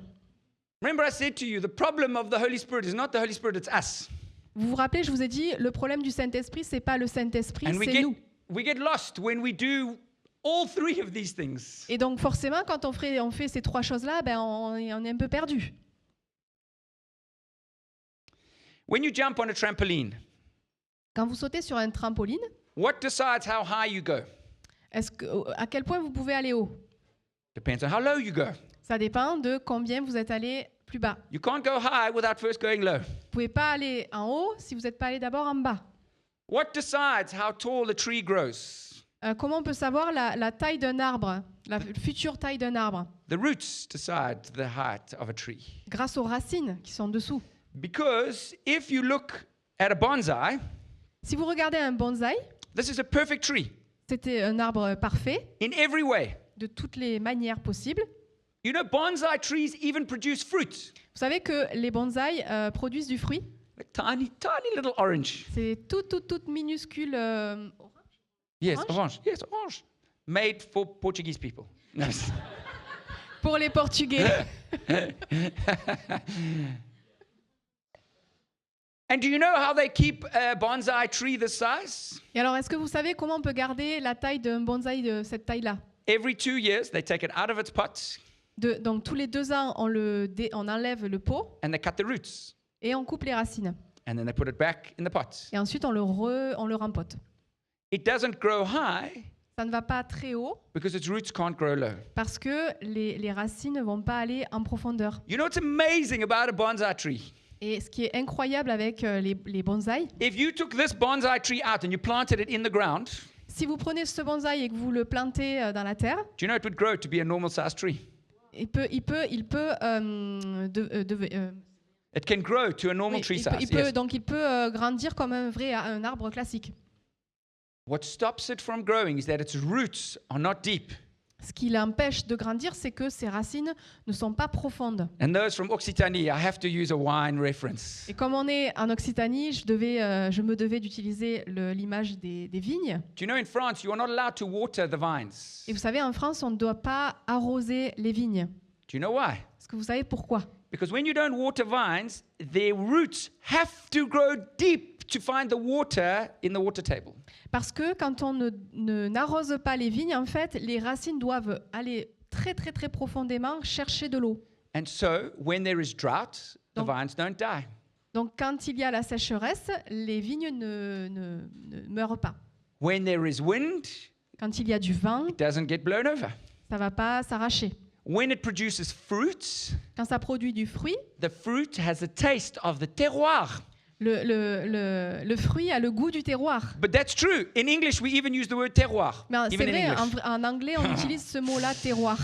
Remember I said to you, the problem of the Holy Spirit is not the Holy Spirit, it's us. Vous vous rappelez, je vous ai dit, le problème du Saint-Esprit, c'est pas le Saint-Esprit, And c'est nous. we get lost when we do all 3 of these things. Et donc forcément, quand on fait ces 3 choses-là, on est un peu perdu. When you jump on a trampoline, Quand vous sautez sur un trampoline, what decides how high you go? à quel point vous pouvez aller haut? Depends on how low you go. Ça dépend de combien vous êtes allé plus bas. You can't go high without first going low. Vous pouvez pas aller en haut si vous n'êtes pas allé d'abord en bas. What decides how tall a tree grows? Comment on peut savoir la taille d'un arbre, la future taille d'un arbre? The roots decide the height of a tree. Grâce aux racines qui sont dessous. Because if you look at a bonsai, Si vous regardez un bonsaï, this is a perfect tree c'était un arbre parfait in every way. de toutes les manières possibles. You know, bonsai trees even produce fruit. Vous savez que les bonsaïs produisent du fruit. Like tiny, tiny little orange. C'est tout minuscule. Yes, Orange? orange. Yes, orange. Made for Portuguese people. No. Pour les Portugais. And do you know how they keep a bonsai tree this size? Et alors, est-ce que vous savez comment on peut garder la taille d'un bonsaï de cette taille-là? Every 2 years, they take it out of its pot Donc, tous les 2 ans, on enlève le pot and they cut the roots. et on coupe les racines. And then they put it back in the pot. Et ensuite, on le rempote. It doesn't grow high Ça ne va pas très haut because its roots can't grow low. parce que les racines ne vont pas aller en profondeur. You know what's amazing about a bonsai tree? Et ce qui est incroyable avec les bonsaïs, If you took this bonsai tree out and you planted it in the ground, si vous prenez ce bonsaï et que vous le plantez dans la terre, do you know it would grow to be a normal sized tree? il peut It can grow to a normal oui, tree il size. peut- Yes. donc il peut grandir comme un arbre classique. What stops it from growing is that its roots are not deep. Ce qui l'empêche de grandir, c'est que ses racines ne sont pas profondes. And those from Occitanie, I have to use a wine reference. Et comme on est en Occitanie, je me devais d'utiliser l'image des vignes. Do you know in France, you are not allowed to water the vines? Et vous savez, en France, on ne doit pas arroser les vignes. Do you know why? Est-ce que vous savez pourquoi? Because when you don't water vines, their roots have to grow deep to find the water in the water table. Parce que quand on n'arrose pas les vignes, en fait, les racines doivent aller très très très profondément chercher de l'eau. And so, when there is drought, the Donc- vines don't die. Donc quand il y a la sécheresse, les vignes ne meurent pas. When there is wind, Quand il y a du vent, it doesn't get blown over. ça ne va pas s'arracher. When it produces fruit, Quand ça produit du fruit, the fruit has a taste of the terroir. le fruit a le goût du terroir. But that's true. In English, we even use the word terroir. Mais c'est Even in vrai, English. en anglais, on utilise ce mot-là, terroir.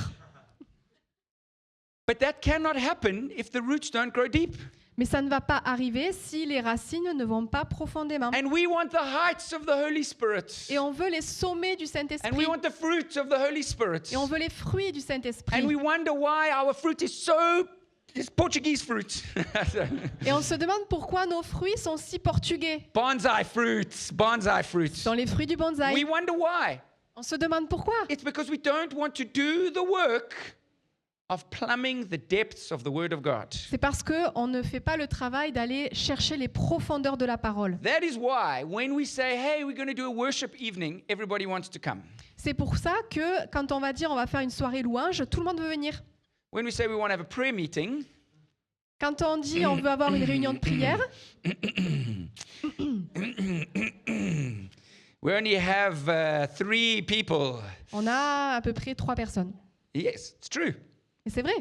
But that cannot happen if the roots don't grow deep. Mais ça ne va pas arriver si les racines ne vont pas profondément. And we want the heights of the Holy Spirit. Et on veut les sommets du And we Saint-Esprit. want the fruits of the Holy Spirit. Et on veut les fruits du And Saint-Esprit. we wonder why our fruit is it's Portuguese fruit. Et on se demande pourquoi nos fruits sont si portugais. Bonsai fruits. Ce sont les fruits du We bonsaï. wonder why. On se demande pourquoi. It's because we don't want to do the work of plumbing the depths of the Word of God. C'est parce qu'on ne fait pas le travail d'aller chercher les profondeurs de la parole. That is why when we say, hey, we're going to do a worship evening, everybody wants to come. C'est pour ça que quand on va dire on va faire une soirée louange, tout le monde veut venir. When we say we want to have a prayer meeting, Quand on dit on veut avoir une réunion de prière, we only have 3 people. on a à peu près 3 personnes. Yes, it's true. Et c'est vrai.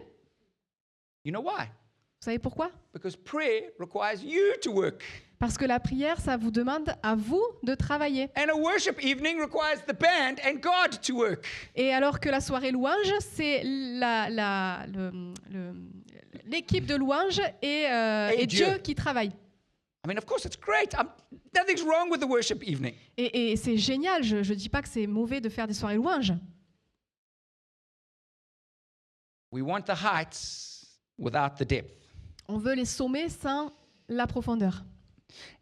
You know why? Vous savez pourquoi? Because prayer requires you to work. Parce que la prière, ça vous demande à vous de travailler. And a worship evening requires the band and God to work. Et alors que la soirée louange, c'est l'équipe de louange et Dieu. Dieu qui travaille. I mean, of course, it's great. Nothing's wrong with the worship evening. Et c'est génial, je ne dis pas que c'est mauvais de faire des soirées louanges. We want the heights without the depth. On veut les sommets sans la profondeur.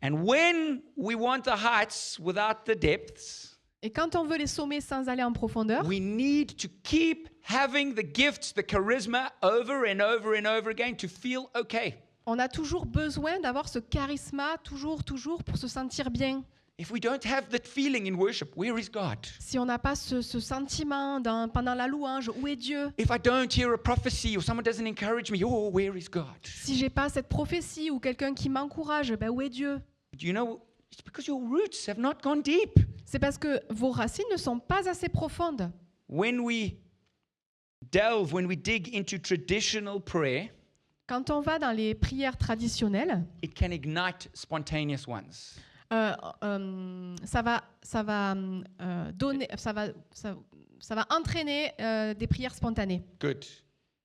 And when we want the heights without the depths, Et quand on veut les sommets sans aller en profondeur, we need to keep having the gifts, the charisma over and over and over again to feel okay. on a toujours besoin d'avoir ce charisme, toujours, pour se sentir bien. If we don't have that feeling in worship, where is God? Si on n'a pas ce sentiment pendant la louange, où est Dieu? If I don't hear a prophecy or someone doesn't encourage me, oh, where is God? Si j'ai pas cette prophétie ou quelqu'un qui m'encourage, ben où est Dieu? Do you know, it's because your roots have not gone deep. C'est parce que vos racines ne sont pas assez profondes. When we dig into traditional prayer, Quand on va dans les prières traditionnelles, it can ignite spontaneous ones. ça va entraîner des prières spontanées. Good.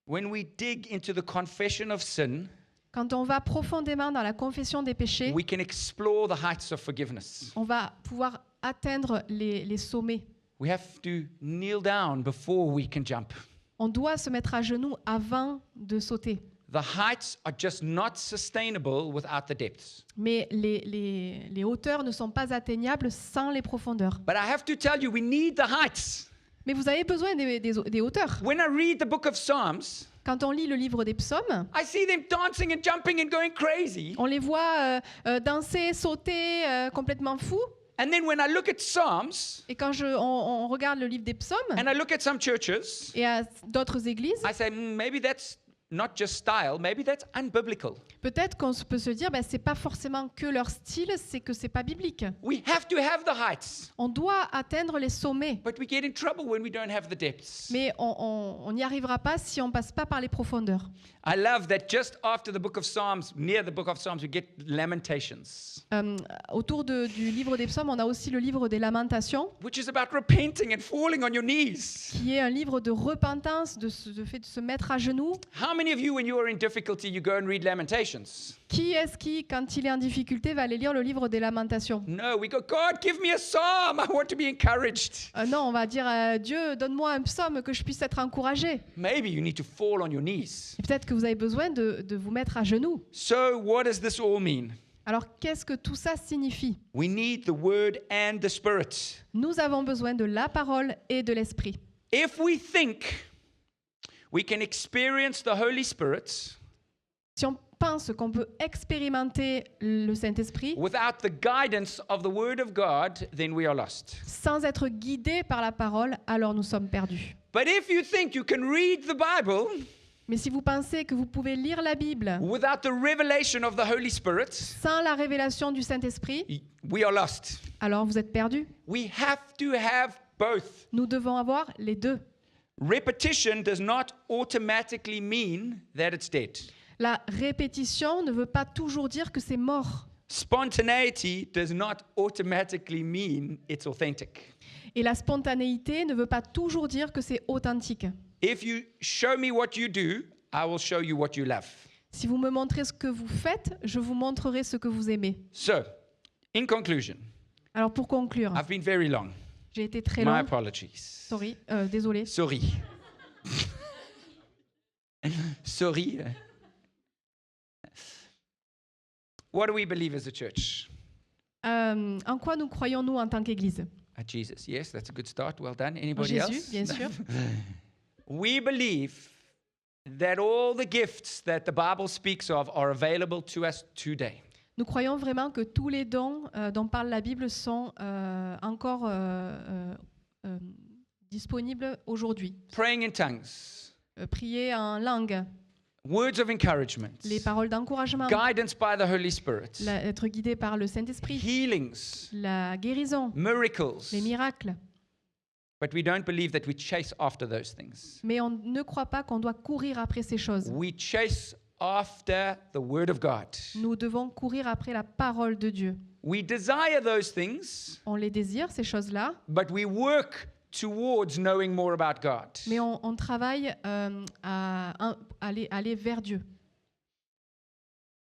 When we dig into the confession of sin, Quand on va profondément dans la confession des péchés, we can explore the heights of forgiveness. on va pouvoir atteindre les sommets. We have to kneel down before we can jump. On doit se mettre à genoux avant de sauter. The heights are just not sustainable without the depths. Mais les hauteurs ne sont pas atteignables sans les profondeurs. But I have to tell you, we need the heights. Mais vous avez besoin des hauteurs. When I read the book of Psalms, Quand on lit le livre des psaumes, I see them dancing and jumping and going crazy. on les voit danser, sauter, complètement fous. And then when I look at Psalms Et quand on regarde le livre des psaumes and I look at some churches, et à d'autres églises, I say, maybe that's not just style, maybe that's unbiblical. peut-être qu'on peut se dire, c'est pas forcément que leur style, c'est que c'est pas biblique. We have to have the heights, On doit atteindre les sommets, but we get in trouble when we don't have the depths. mais on n'y arrivera pas si on passe pas par les profondeurs. I love that just after the book of Psalms, near the book of Psalms, we get Lamentations, Autour du livre des psaumes, on a aussi le livre des Lamentations, which is about repenting and falling on your knees. qui est un livre de repentance, de fait de se mettre à genoux. How many of you, when you are in difficulty, you go and read Lamentations? Qui est-ce qui, quand il est en difficulté, va aller lire le livre des Lamentations? No, we go, God, give me a psalm. I want to be encouraged. Non, on va dire, Dieu, donne-moi un psaume que je puisse être encouragé. Maybe you need to fall on your knees. Et peut-être que vous avez besoin de vous mettre à genoux. So, what does this all mean? Alors, qu'est-ce que tout ça signifie? We need the Word and the Spirit. Nous avons besoin de la parole et de l'esprit. If we think we can experience the Holy Spirit Si on pense qu'on peut expérimenter le Saint-Esprit without the guidance of the Word of God, then we are lost. sans être guidé par la parole, alors nous sommes perdus. But if you think you can read the Bible Mais si vous pensez que vous pouvez lire la Bible without the revelation of the Holy Spirit, sans la révélation du Saint-Esprit, we are lost. alors vous êtes perdus. We have to have both. Nous devons avoir les deux. Repetition does not automatically mean that it's dead. La répétition ne veut pas toujours dire que c'est mort. Spontaneity does not automatically mean it's authentic. Et la spontanéité ne veut pas toujours dire que c'est authentique. If you show me what you do, I will show you what you love. Si vous me montrez ce que vous faites, je vous montrerai ce que vous aimez. So, in conclusion, Alors pour conclure, I've been very long. j'ai été très My long. apologies. Désolé. Sorry. Sorry. What do we believe as a church? En quoi nous croyons-nous en tant qu'Église? At Jesus. Yes, that's a good start. Well done. En Anybody Jésus, else? bien sûr. We believe that all the gifts that the Bible speaks of are available to us today. Nous croyons vraiment que tous les dons dont parle la Bible sont encore disponibles aujourd'hui. Praying in tongues, Prier en langue, words of encouragement, les paroles d'encouragement, guidance by the Holy Spirit, être guidé par le Saint-Esprit, healings, la guérison, miracles. les miracles. But we don't believe that we chase after those things. Mais on ne croit pas qu'on doit courir après ces choses. We chase after the Word of God. Nous devons courir après la parole de Dieu. We desire those things, On les désire, ces choses-là, but we work towards knowing more about God. mais on travaille à aller vers Dieu.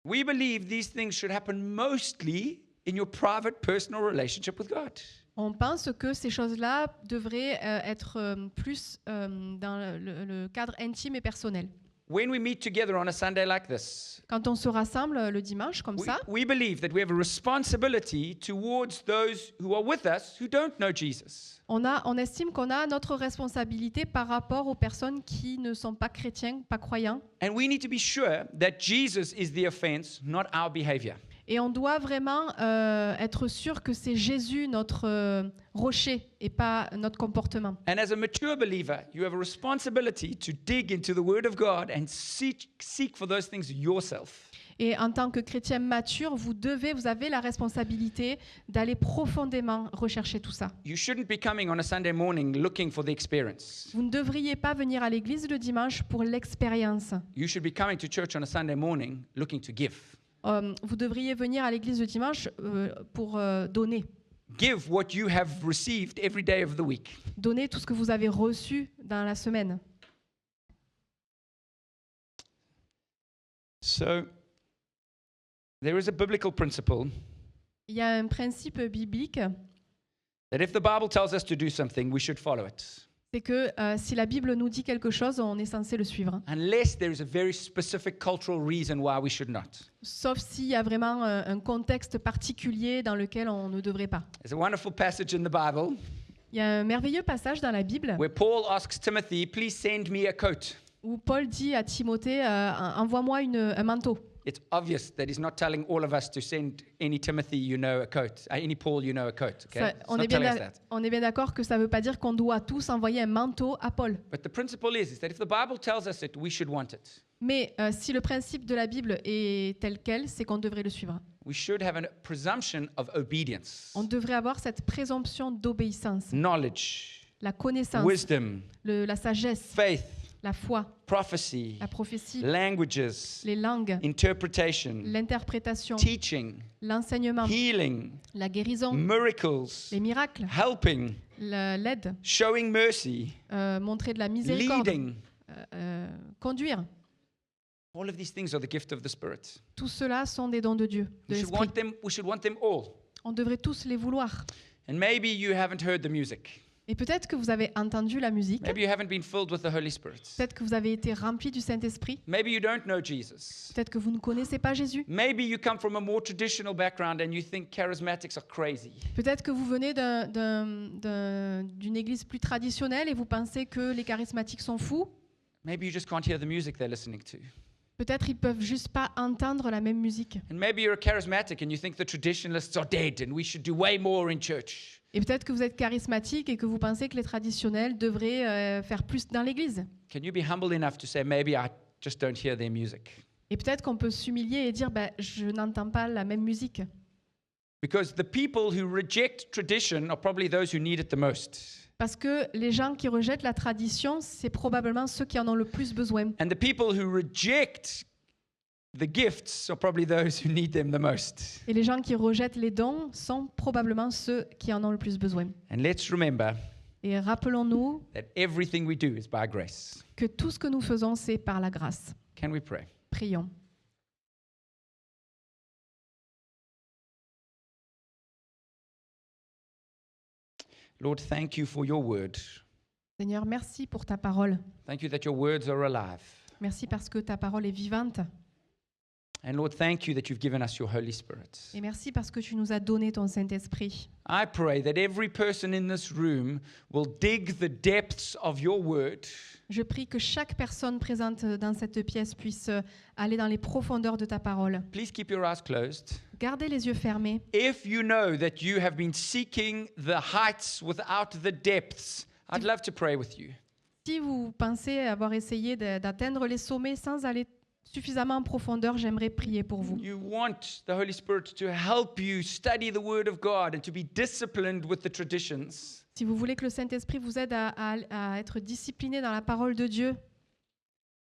We believe these things should happen mostly in your private, personal relationship with God. On pense que ces choses-là devraient être plus dans le cadre intime et personnel. When we meet together on a Sunday like this, Quand on se rassemble le dimanche comme ça, we believe that we have a responsibility towards those who are with us who don't know Jesus. on estime qu'on a notre responsabilité par rapport aux personnes qui ne sont pas chrétiens, pas croyants. And we need to be sure that Jesus is the offense, not our behavior. Et on doit vraiment être sûr que c'est Jésus notre rocher et pas notre comportement. And as a mature believer, you have a responsibility to dig into the Word of God and seek for those things yourself. Et en tant que chrétien mature, vous avez la responsabilité d'aller profondément rechercher tout ça. You shouldn't be coming on a Sunday morning looking for the experience. Vous ne devriez pas venir à l'église le dimanche pour l'expérience. You should be coming to church on a Sunday morning looking to give. Vous devriez venir à l'église le dimanche pour donner. Give what you have received every day of the week. Donner tout ce que vous avez reçu dans la semaine. So, there is a biblical principle Il y a un principe biblique, that if the Bible tells us to do something, we should follow it. c'est que si la Bible nous dit quelque chose, on est censé le suivre. Unless there is a very specific cultural reason why we should not. Sauf s'il y a vraiment un contexte particulier dans lequel on ne devrait pas. There's a wonderful passage in the Bible Il y a un merveilleux passage dans la Bible where Paul asks Timothy, please send me a coat. où Paul dit à Timothée, envoie-moi un manteau. It's obvious that he's not telling all of us to send any Timothy you know a coat, any Paul you know a coat. Okay? Ça, It's not telling us that. on est bien d'accord que ça ne veut pas dire qu'on doit tous envoyer un manteau à Paul. But the principle is that if the Bible tells us it, we should want it. Mais si le principe de la Bible est tel quel, c'est qu'on devrait le suivre. We should have a presumption of obedience, On devrait avoir cette présomption d'obéissance, knowledge, la connaissance, wisdom, la sagesse, faith, la foi, prophecy, la prophétie, languages, les langues, interpretation, l'interprétation, teaching, l'enseignement, healing, la guérison, miracles, les miracles, helping, l'aide, showing mercy, montrer de la miséricorde, leading. conduire. All of these things are the gift of the Spirit. Tout cela sont des dons de Dieu, de We should l'Esprit. want them all. On devrait tous les vouloir. And maybe you haven't heard the music. Et peut-être que vous avez entendu la musique, Maybe you haven't been filled with the Holy Spirit. peut-être que vous avez été rempli du Saint-Esprit, Maybe you don't know Jesus. peut-être que vous ne connaissez pas Jésus, Maybe you come from a more traditional background and you think charismatics are crazy. peut-être que vous venez d'une église plus traditionnelle et vous pensez que les charismatiques sont fous, Maybe you just can't hear the music they're listening to. peut-être ils peuvent juste pas entendre la même musique. And maybe you're a charismatic and you think the traditionalists are dead and we should do way more in church. Et peut-être que vous êtes charismatique et que vous pensez que les traditionnels devraient faire plus dans l'église. Can you be humble enough to say, maybe I just don't hear their music? Et peut-être qu'on peut s'humilier et dire, je n'entends pas la même musique. Because the people who reject tradition are probably those who need it the most. Parce que les gens qui rejettent la tradition, c'est probablement ceux qui en ont le plus besoin. And the people who reject the gifts are probably those who need them the most. Et les gens qui rejettent les dons sont probablement ceux qui en ont le plus besoin. And let's remember Et rappelons-nous that everything we do is by grace. que tout ce que nous faisons, c'est par la grâce. Can we pray? Prions. Lord, thank you for your word. Seigneur, merci pour ta parole. Thank you that your words are alive. Merci parce que ta parole est vivante. And Lord, thank you that you've given us your Holy Spirit. Et merci parce que tu nous as donné ton Saint-Esprit. I pray that every person in this room will dig the depths of your word Je prie que chaque personne présente dans cette pièce puisse aller dans les profondeurs de ta parole. Please keep your eyes closed. Gardez les yeux fermés. If you know that you have been seeking the heights without the depths, I'd love to pray with you. Si vous pensez avoir essayé d'atteindre les sommets sans aller suffisamment en profondeur, j'aimerais prier pour vous. You want the Holy Spirit to help you study the Word of God and to be disciplined with the traditions. Si vous voulez que le Saint-Esprit vous aide à être discipliné dans la parole de Dieu,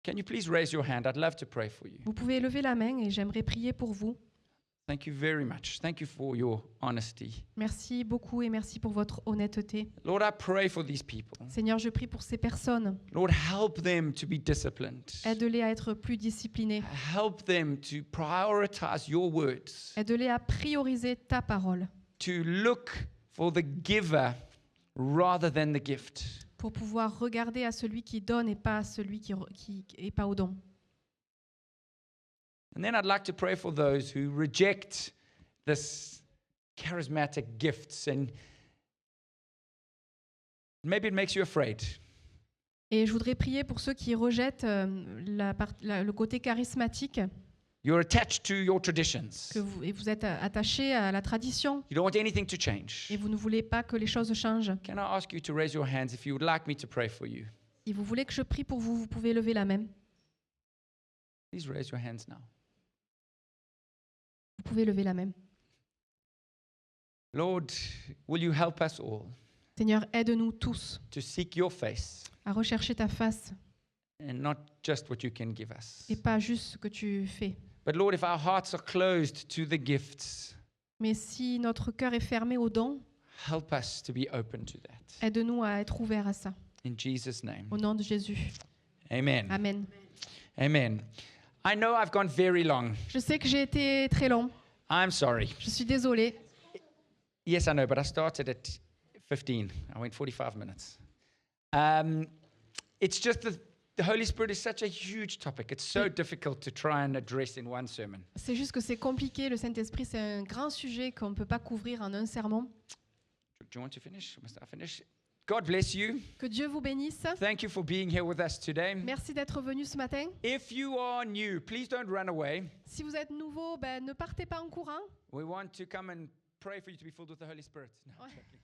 Can you please raise your hand? I'd love to pray for you. vous pouvez lever la main et j'aimerais prier pour vous. Thank you very much. Thank you for your honesty. Merci beaucoup et merci pour votre honnêteté. Lord, I pray for these people. Seigneur, je prie pour ces personnes. Lord, help them to be disciplined. Aide-les à être plus disciplinés. Help them to prioritize your words, Aide-les à prioriser ta parole to look for the giver rather than the gift. pour pouvoir regarder à celui qui donne et pas à celui qui est pas au don. And then I'd like to pray for those who reject this charismatic gifts and maybe it makes you afraid. Et je voudrais prier pour ceux qui rejettent le côté charismatique, You're attached to your traditions. et vous êtes attachés à la tradition You don't want anything to change. et vous ne voulez pas que les choses changent. Can I ask you to raise your hands if you would like me to pray for you? Si vous voulez que je prie pour vous, vous pouvez lever la main. Please raise your hands now. Vous pouvez lever la main. Lord, will you help us all Seigneur, aide-nous tous to seek your face à rechercher ta face and not just what you can give us? et pas juste ce que tu fais. But Lord, if our hearts are closed to the gifts, Mais si notre cœur est fermé aux dons, help us to be open to that. aide-nous à être ouverts à ça. In Jesus' name. Au nom de Jésus. Amen. Amen. Amen. I know I've gone very long. Je sais que j'ai été très long. I'm sorry. Je suis désolée. Yes, I know, but I started at 15. I went 45 minutes. It's just that the Holy Spirit is such a huge topic. It's so difficult to try and address in one sermon. C'est juste que c'est compliqué. Le Saint-Esprit, c'est un grand sujet qu'on ne peut pas couvrir en un sermon. Do you want to finish? Must I finish? God bless you. Que Dieu vous bénisse. Thank you for being here with us today. Merci d'être venu ce matin. If you are new, please don't run away. Si vous êtes nouveau, ne partez pas en courant. We want to come and pray for you to be filled with the Holy Spirit. No, I'm Ouais. joking.